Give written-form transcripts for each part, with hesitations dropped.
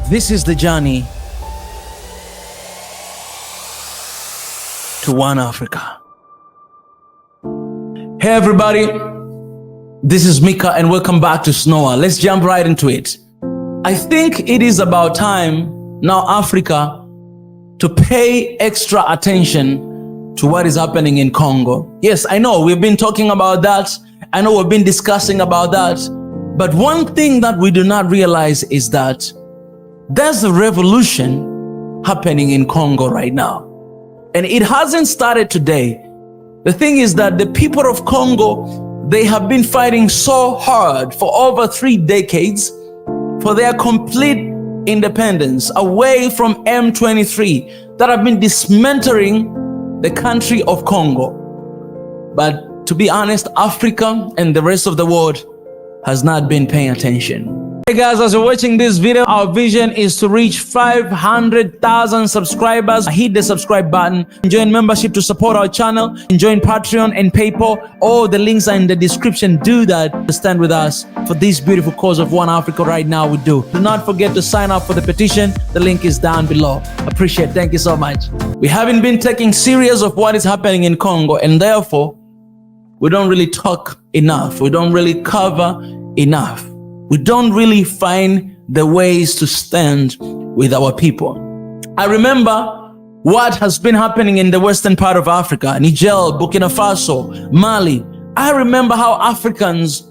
This is the journey to One Africa. Hey everybody, this is Mika and welcome back to SNOA. Let's jump right into it. I think it is about time now, Africa, to pay extra attention to what is happening in Congo. Yes, I know we've been talking about that. I know we've been discussing about that. But one thing that we do not realize is that there's a revolution happening in Congo right now. And it hasn't started today. The thing is that the people of Congo, they have been fighting so hard for over 3 decades for their complete independence away from M23 that have been dismantling the country of Congo. But to be honest, Africa and the rest of the world has not been paying attention. Hey guys, as you're watching this video, our vision is to reach 500,000 subscribers. Hit the subscribe button, join membership to support our channel, join Patreon and PayPal. All the links are in the description. Do that to stand with us for this beautiful cause of One Africa right now. We do not forget to sign up for the petition. The link is down below. Appreciate it. Thank you so much. We haven't been taking serious of what is happening in Congo, and therefore we don't really talk enough. We don't really cover enough. We don't really find the ways to stand with our people. I remember what has been happening in the western part of Africa, Niger, Burkina Faso, Mali. I remember how Africans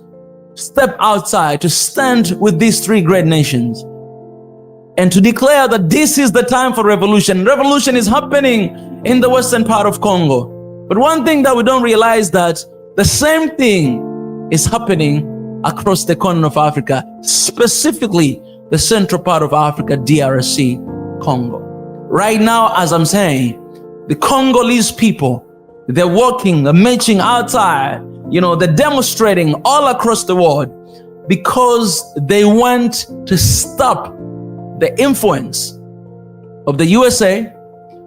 step outside to stand with these 3 great nations and to declare that this is the time for revolution. Revolution is happening in the western part of Congo. But one thing that we don't realize, that the same thing is happening across the continent of Africa, specifically the central part of Africa, DRC, Congo. Right now, as I'm saying, the Congolese people, they're walking, they're marching outside, they're demonstrating all across the world because they want to stop the influence of the USA,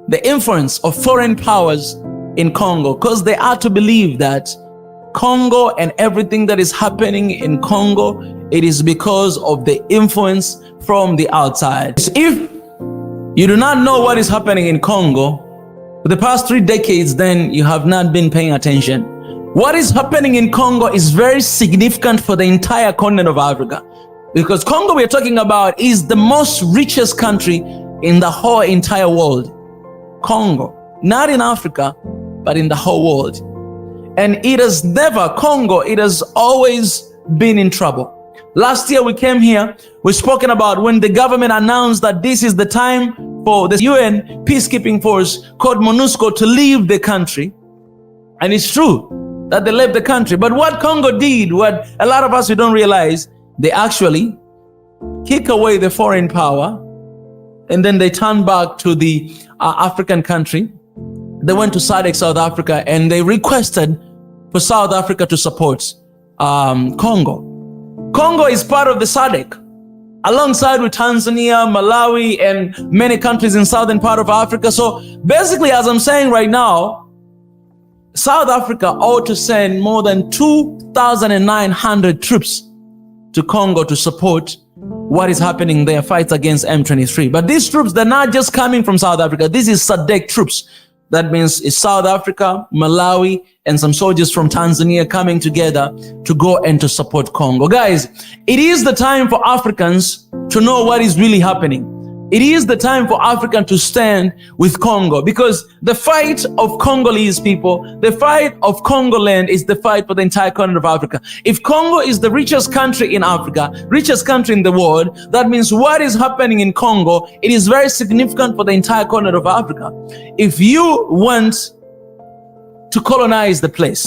the influence of foreign powers in Congo, because they are to believe that Congo and everything that is happening in Congo, it is because of the influence from the outside. If you do not know what is happening in Congo for the past 3 decades, then you have not been paying attention. What is happening in Congo is very significant for the entire continent of Africa, because Congo we're talking about is the most richest country in the whole entire world. Congo, not in Africa, but in the whole world. And it has never, Congo, it has always been in trouble. Last year we came here, we spoken about when the government announced that this is the time for the UN peacekeeping force called MONUSCO to leave the country. And it's true that they left the country. But what Congo did, what a lot of us we don't realize, they actually kick away the foreign power, and then they turn back to the African country. They went to SADC, South Africa, and they requested for South Africa to support Congo. Congo is part of the SADC, alongside with Tanzania, Malawi, and many countries in southern part of Africa. So basically, as I'm saying right now, South Africa ought to send more than 2,900 troops to Congo to support what is happening there, fights against M23. But these troops, they're not just coming from South Africa. This is SADC troops. That means it's South Africa, Malawi, and some soldiers from Tanzania coming together to go and to support Congo. Guys, it is the time for Africans to know what is really happening. It is the time for Africans to stand with Congo, because the fight of Congolese people, the fight of Congo land, is the fight for the entire continent of Africa. If Congo is the richest country in Africa, richest country in the world, that means what is happening in Congo, it is very significant for the entire continent of Africa. If you want to colonize the place,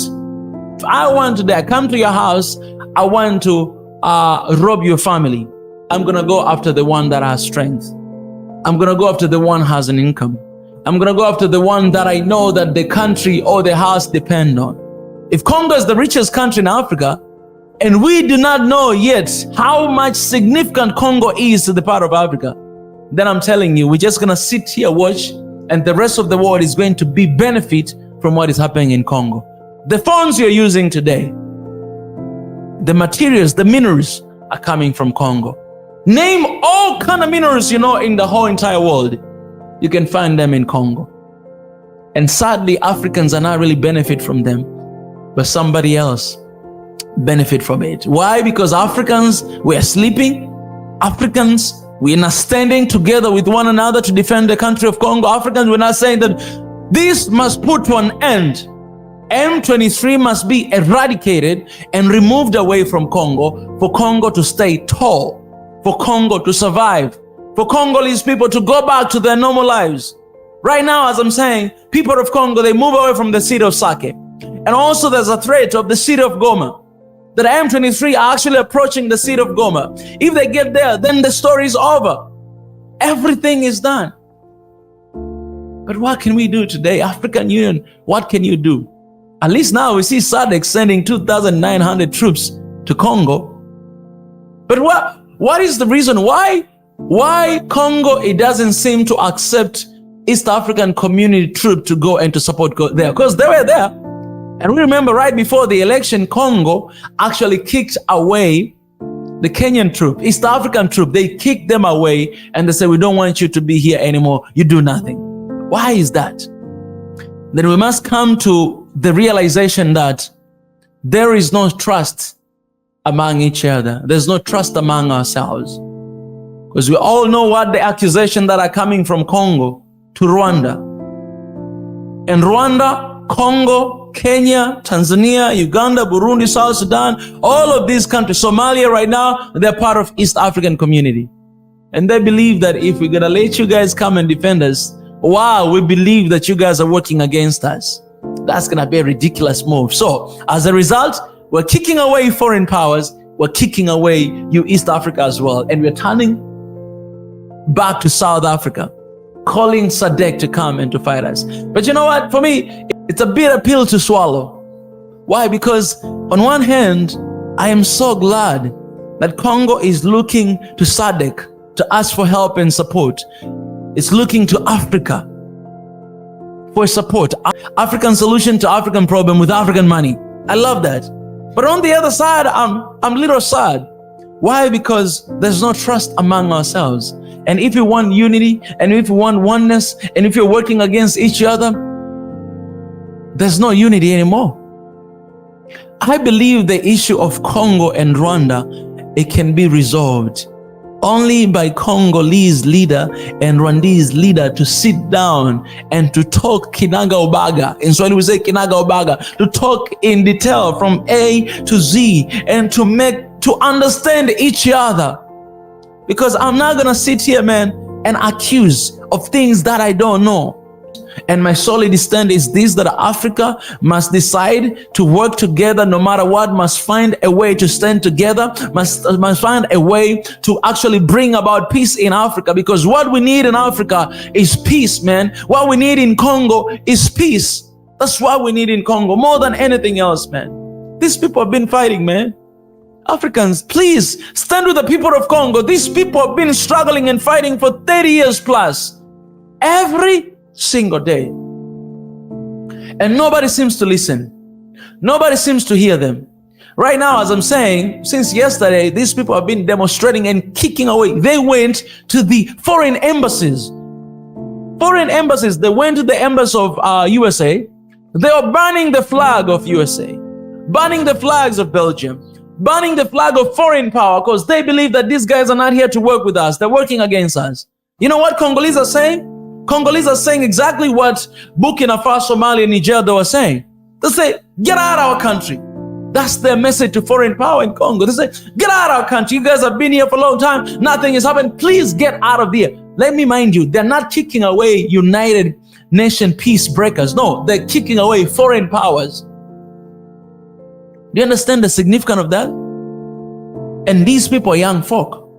if I want to come to your house, I want to rob your family, I'm gonna go after the one that has strength. I'm gonna go after the one has an income. I'm gonna go after the one that I know that the country or the house depend on. If Congo is the richest country in Africa, and we do not know yet how much significant Congo is to the part of Africa, then I'm telling you, we're just gonna sit here, watch, and the rest of the world is going to be benefit from what is happening in Congo. The phones you're using today, the materials, the minerals are coming from Congo. Name all kind of minerals you know in the whole entire world. You can find them in Congo. And sadly, Africans are not really benefit from them, but somebody else benefit from it. Why? Because Africans, we are sleeping. Africans, we are not standing together with one another to defend the country of Congo. Africans, we're not saying that this must put to an end. M23 must be eradicated and removed away from Congo for Congo to stay tall, for Congo to survive, for Congolese people to go back to their normal lives. Right now, as I'm saying, people of Congo, they move away from the city of Sake. And also there's a threat of the city of Goma, that M23 are actually approaching the city of Goma. If they get there, then the story is over. Everything is done. But what can we do today? African Union, what can you do? At least now we see SADC sending 2,900 troops to Congo. But what is the reason why Congo, it doesn't seem to accept East African community troops to go and to support there? Because they were there. And we remember right before the election, Congo actually kicked away the Kenyan troop, East African troop. They kicked them away and they said, we don't want you to be here anymore. You do nothing. Why is that? Then we must come to the realization that there is no trust among each other. There's no trust among ourselves. Because we all know what the accusations that are coming from Congo to Rwanda. And Rwanda, Congo, Kenya, Tanzania, Uganda, Burundi, South Sudan, all of these countries, Somalia right now, they're part of East African community. And they believe that if we're gonna let you guys come and defend us, wow, we believe that you guys are working against us. That's gonna be a ridiculous move. So as a result, we're kicking away foreign powers, we're kicking away you East Africa as well, and we're turning back to South Africa, calling SADC to come and to fight us. But you know what, for me, it's a bitter pill to swallow. Why? Because on one hand, I am so glad that Congo is looking to SADC to ask for help and support. It's looking to Africa for support. African solution to African problem with African money. I love that. But on the other side, I'm a little sad. Why? Because there's no trust among ourselves. And if you want unity, and if you want oneness, and if you're working against each other, there's no unity anymore. I believe the issue of Congo and Rwanda, it can be resolved only by Congolese leader and Rwandese leader to sit down and to talk kinaga ubaga. In Swahili we say kinaga ubaga, to talk in detail from A to Z and to understand each other. Because I'm not gonna sit here, man, and accuse of things that I don't know. And my solid stand is this, that Africa must decide to work together no matter what, must find a way to stand together, must find a way to actually bring about peace in Africa. Because what we need in Africa is peace, man. What we need in Congo is peace. That's what we need in Congo more than anything else, man. These people have been fighting, man. Africans, please stand with the people of Congo. These people have been struggling and fighting for 30 years plus. Every single day. And nobody seems to listen. Nobody seems to hear them. Right now, as I'm saying, since yesterday, these people have been demonstrating and kicking away. They went to the foreign embassies. Foreign embassies. They went to the embassy of USA. They are burning the flag of USA, burning the flags of Belgium, burning the flag of foreign power, because they believe that these guys are not here to work with us. They're working against us. You know what Congolese are saying? Congolese are saying exactly what Burkina Faso, Mali, and Niger, they were saying. They say, get out of our country. That's their message to foreign power in Congo. They say, get out of our country. You guys have been here for a long time. Nothing has happened. Please get out of here. Let me mind you, they're not kicking away United Nation peace breakers. No, they're kicking away foreign powers. Do you understand the significance of that? And these people are young folk.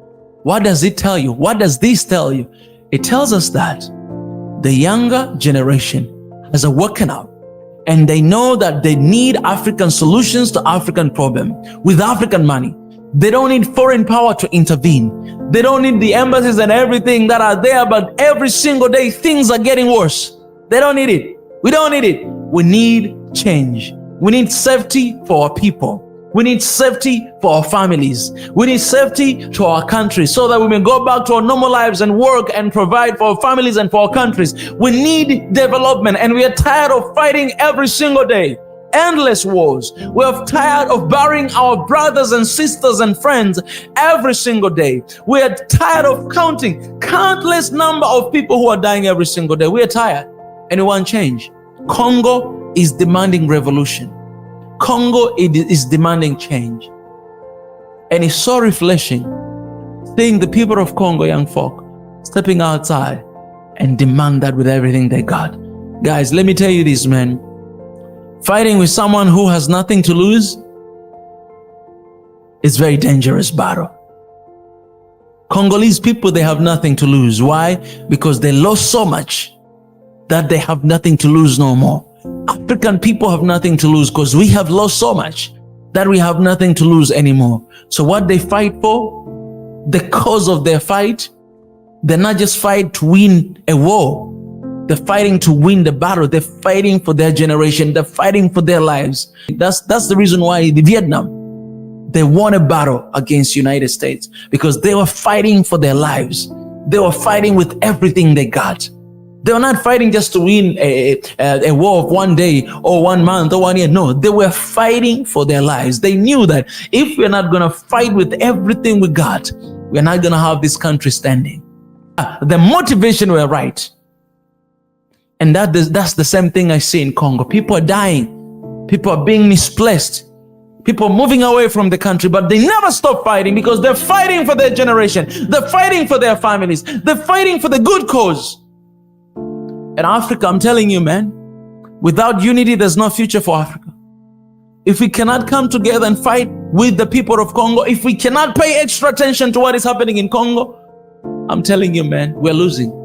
What does it tell you? What does this tell you? It tells us that the younger generation has woken up and they know that they need African solutions to African problem with African money. They don't need foreign power to intervene. They don't need the embassies and everything that are there, but every single day things are getting worse. They don't need it. We don't need it. We need change. We need safety for our people. We need safety for our families. We need safety to our country so that we may go back to our normal lives and work and provide for our families and for our countries. We need development, and we are tired of fighting every single day. Endless wars. We are tired of burying our brothers and sisters and friends every single day. We are tired of counting countless number of people who are dying every single day. We are tired and we want change. Congo is demanding revolution. Congo is demanding change. And it's so refreshing seeing the people of Congo, young folk, stepping outside and demand that with everything they got. Guys, let me tell you this, man. Fighting with someone who has nothing to lose is very dangerous battle. Congolese people, they have nothing to lose. Why? Because they lost so much that they have nothing to lose no more. African people have nothing to lose because we have lost so much that we have nothing to lose anymore. So what they fight for, the cause of their fight, they're not just fight to win a war. They're fighting to win the battle. They're fighting for their generation. They're fighting for their lives. That's the reason why the Vietnam, they won a battle against the United States, because they were fighting for their lives. They were fighting with everything they got. They were not fighting just to win a war of one day or 1 month or 1 year. No, they were fighting for their lives. They knew that if we're not going to fight with everything we got, we're not going to have this country standing. The motivation were right. And that's the same thing I see in Congo. People are dying. People are being misplaced. People are moving away from the country, but they never stop fighting because they're fighting for their generation. They're fighting for their families. They're fighting for the good cause. In Africa, I'm telling you, man, without unity, there's no future for Africa. If we cannot come together and fight with the people of Congo, if we cannot pay extra attention to what is happening in Congo, I'm telling you, man, we're losing.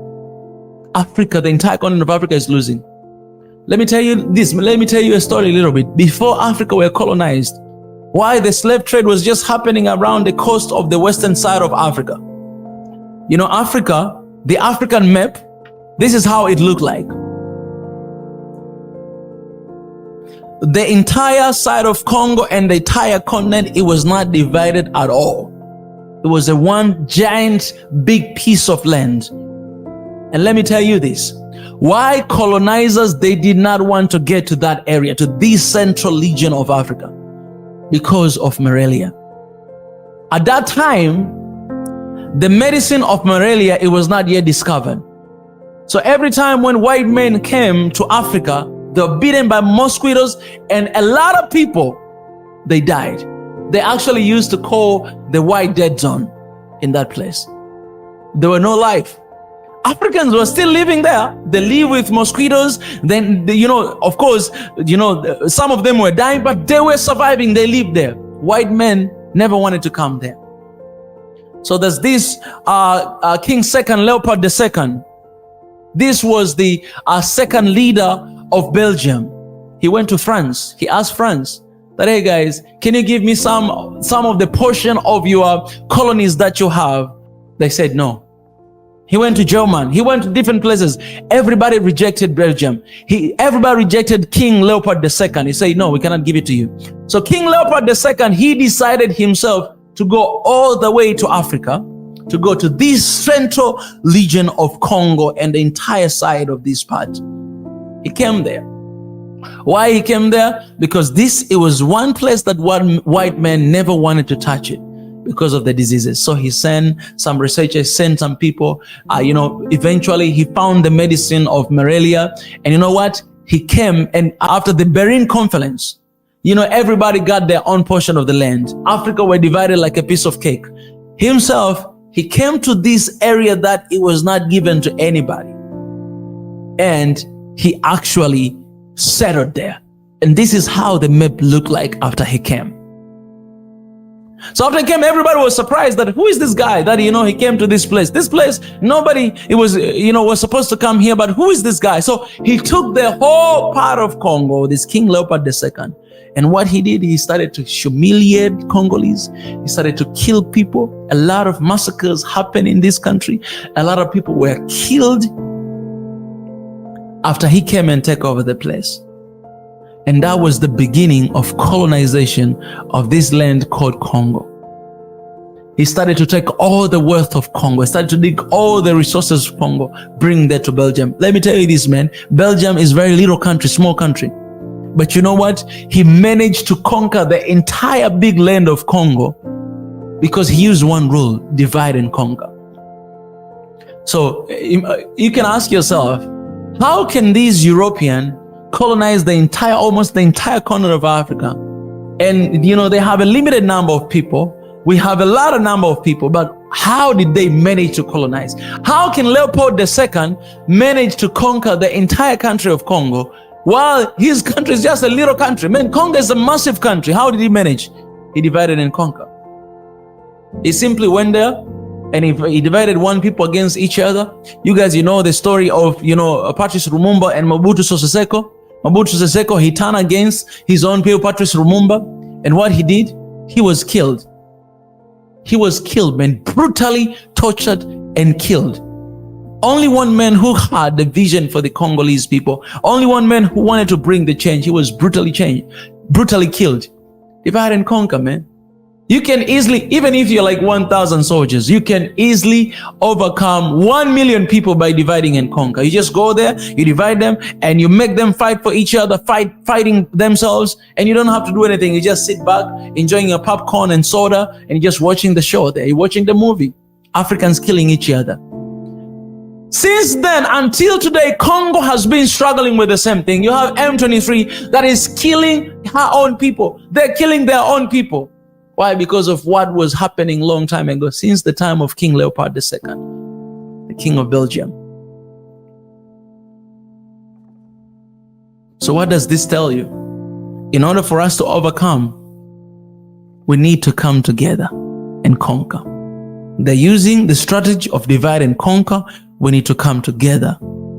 Africa, the entire continent of Africa is losing. Let me tell you this. Let me tell you a story a little bit. Before Africa were colonized, why the slave trade was just happening around the coast of the western side of Africa. You know, Africa, the African map, this is how it looked like. The entire side of Congo and the entire continent, it was not divided at all. It was a one giant big piece of land. And let me tell you this, why colonizers, they did not want to get to that area, to this central region of Africa, because of malaria. At that time, the medicine of malaria, it was not yet discovered. So every time when white men came to Africa, they were bitten by mosquitoes, and a lot of people, they died. They actually used to call the white dead zone in that place. There were no life. Africans were still living there. They live with mosquitoes. Then, you know, of course, you know, some of them were dying, but they were surviving. They lived there. White men never wanted to come there. So there's this King II Leopold II. This was the second leader of Belgium. He went to France. He asked France that, hey guys, can you give me some of the portion of your colonies that you have? They said no. He went to Germany. He went to different places. Everybody rejected Belgium. Everybody rejected King Leopold II. He said, no, we cannot give it to you. So King Leopold II, he decided himself to go all the way to Africa, to go to this central region of Congo and the entire side of this part. He came there. Why he came there? Because it was one place that one white man never wanted to touch it, because of the diseases. So he sent some researchers, sent some people, you know, eventually he found the medicine of malaria. And you know what? He came, and after the Berlin Conference, you know, everybody got their own portion of the land. Africa were divided like a piece of cake. Himself, he came to this area that it was not given to anybody. And he actually settled there. And this is how the map looked like after he came. So after he came, everybody was surprised that who is this guy that, you know, he came to this place. This place, nobody, it was, you know, was supposed to come here, but who is this guy? So he took the whole part of Congo, this King Leopold II. And what he did, he started to humiliate Congolese. He started to kill people. A lot of massacres happened in this country. A lot of people were killed after he came and took over the place. And that was the beginning of colonization of this land called Congo. He started to take all the wealth of Congo. He started to dig all the resources of Congo, bring that to Belgium. Let me tell you this, man. Belgium is a very little country, small country. But you know what? He managed to conquer the entire big land of Congo because he used one rule: divide and conquer. So you can ask yourself, how can these Europeans colonize almost the entire continent of Africa? And they have a limited number of people. We have a lot of number of people, but how did they manage to colonize? How can Leopold II manage to conquer the entire country of Congo while his country is just a little country? Man, Congo is a massive country. How did he manage? He divided and conquered. He simply went there and he divided one people against each other. You guys, know the story of, Patrice Lumumba and Mobutu Sese Seko. Mobutu Sese Seko, he turned against his own people, Patrice Lumumba. And what he did, he was killed. He was killed, man, brutally tortured and killed. Only one man who had the vision for the Congolese people, only one man who wanted to bring the change, he was brutally killed. Divide and conquer, man. You can easily, even if you're like 1,000 soldiers, you can easily overcome 1 million people by dividing and conquer. You just go there, you divide them, and you make them fight for each other, fighting themselves, and you don't have to do anything. You just sit back, enjoying your popcorn and soda, and you're just watching the show there. You're watching the movie. Africans killing each other. Since then until today, Congo has been struggling with the same thing. You have M23 that is killing her own people. They're killing their own people. Why? Because of what was happening long time ago, since the time of King Leopold II, the king of Belgium. So what does this tell you? In order for us to overcome, we need to come together and conquer. They're using the strategy of divide and conquer. We need to come together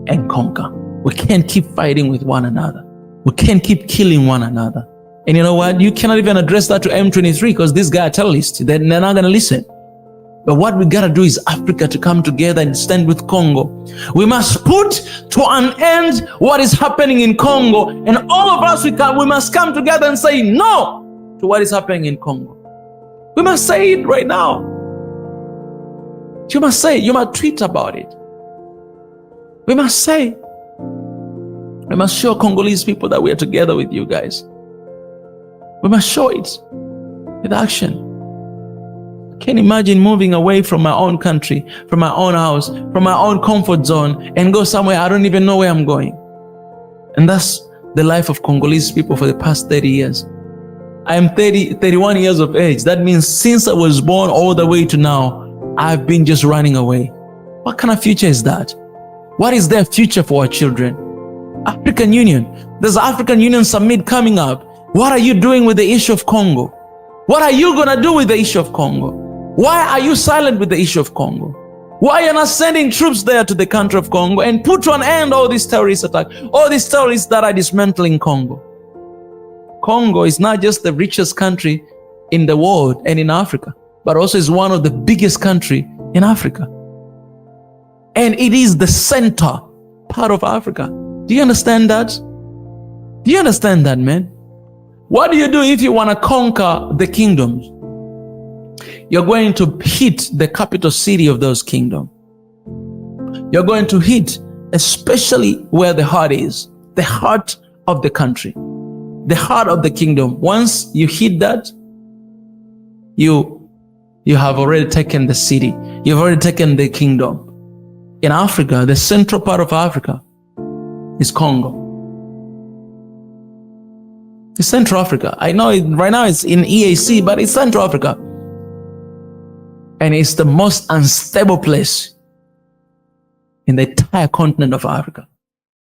and conquer. We can't keep fighting with one another. We can't keep killing one another. And you know what? You cannot even address that to M23 because this guy are terrorists. They're not going to listen. But what we got to do is Africa to come together and stand with Congo. We must put to an end what is happening in Congo. And all of us, we must come together and say no to what is happening in Congo. We must say it right now. You must say it. You must tweet about it. We must say. We must show Congolese people that we are together with you guys. We must show it with action. I can't imagine moving away from my own country, from my own house, from my own comfort zone, and go somewhere I don't even know where I'm going. And that's the life of Congolese people for the past 30 years. I am 31 years of age. That means since I was born all the way to now, I've been just running away. What kind of future is that? What is their future for our children? African Union. There's an African Union summit coming up. What are you doing with the issue of Congo? What are you going to do with the issue of Congo? Why are you silent with the issue of Congo? Why are you not sending troops there to the country of Congo and put to an end all these terrorist attacks, all these terrorists that are dismantling Congo? Congo is not just the richest country in the world and in Africa, but also is one of the biggest countries in Africa. And it is the center part of Africa. Do you understand that? Do you understand that, man? What do you do if you want to conquer the kingdoms? You're going to hit the capital city of those kingdoms. You're going to hit especially where the heart is, the heart of the country, the heart of the kingdom. Once you hit that, you have already taken the city. You've already taken the kingdom. In Africa, the central part of Africa is Congo. It's Central Africa. I know right now it's in EAC, but it's Central Africa. And it's the most unstable place in the entire continent of Africa.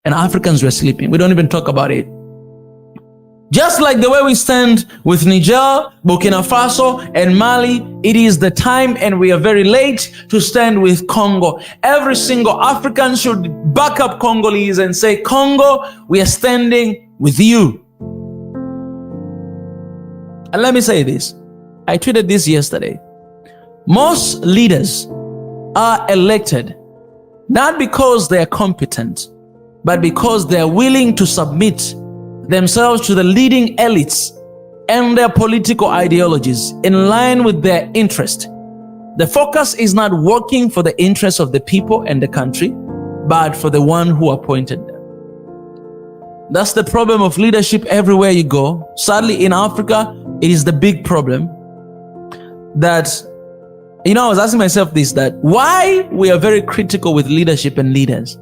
And Africans were sleeping. We don't even talk about it. Just like the way we stand with Niger, Burkina Faso, and Mali, it is the time, and we are very late to stand with Congo. Every single African should back up Congolese and say, Congo, we are standing with you. And let me say this. I tweeted this yesterday. Most leaders are elected not because they are competent, but because they are willing to submit themselves to the leading elites and their political ideologies in line with their interest. The focus is not working for the interests of the people and the country, but for the one who appointed them. That's the problem of leadership everywhere you go. Sadly, in Africa, it is the big problem that, I was asking myself this, that why we are very critical with leadership and leaders.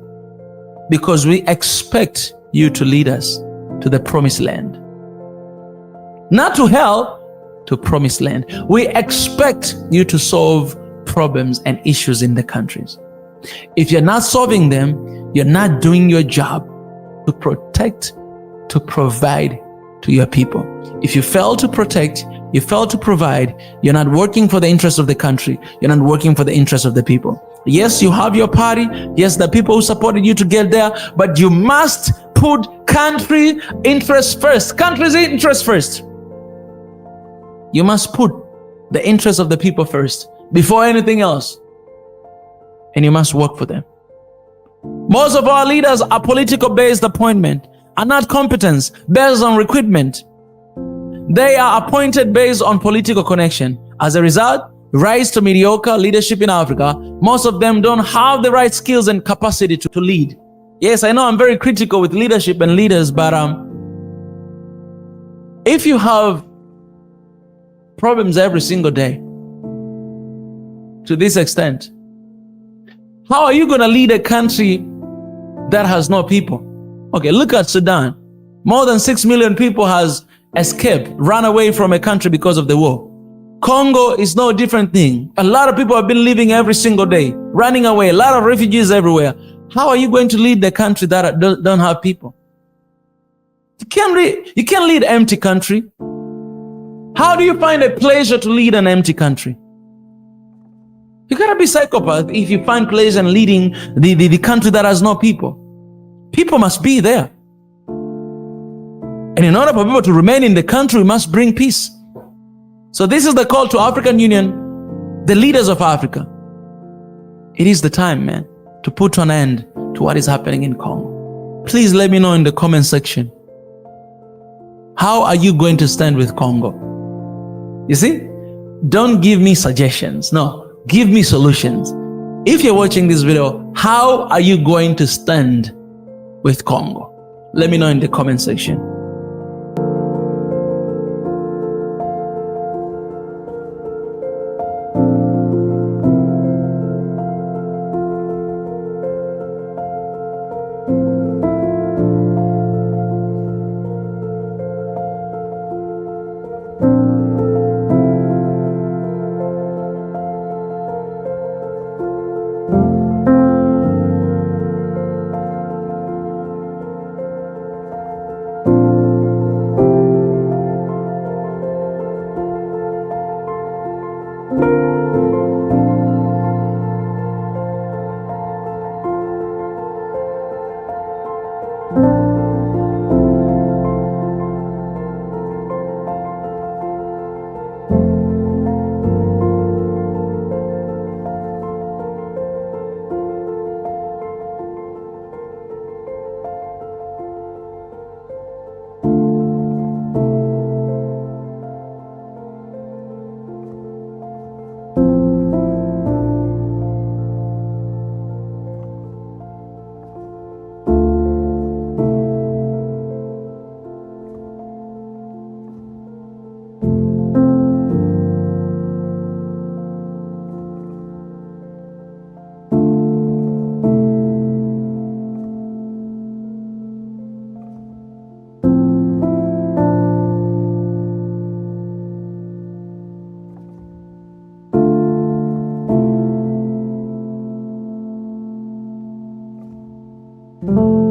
Because we expect you to lead us to the promised land. Not to hell, to promised land. We expect you to solve problems and issues in the countries. If you're not solving them, you're not doing your job to protect, to provide to your people. If you fail to protect, you fail to provide, you're not working for the interest of the country, you're not working for the interest of the people. Yes, you have your party, yes, the people who supported you to get there, but you must put country interest first. Country's interest first. You must put the interest of the people first before anything else. And you must work for them. Most of our leaders are political-based appointment, are not competence based on recruitment. They are appointed based on political connection. As a result, rise to mediocre leadership in Africa. Most of them don't have the right skills and capacity to lead. Yes, I know I'm very critical with leadership and leaders, but if you have problems every single day to this extent, how are you going to lead a country that has no people? Okay, look at Sudan. More than 6 million people has escaped, run away from a country because of the war. Congo is no different thing. A lot of people have been living every single day, running away, a lot of refugees everywhere. How are you going to lead the country that don't have people? You can't lead an empty country. How do you find a pleasure to lead an empty country? You gotta be psychopath if you find pleasure in leading the country that has no people. People must be there. And in order for people to remain in the country, we must bring peace. So this is the call to African Union, the leaders of Africa. It is the time, man, to put an end to what is happening in Congo. Please let me know in the comment section. How are you going to stand with Congo? You see, don't give me suggestions. No, give me solutions. If you're watching this video, how are you going to stand with Congo? Let me know in the comment section. Thank you.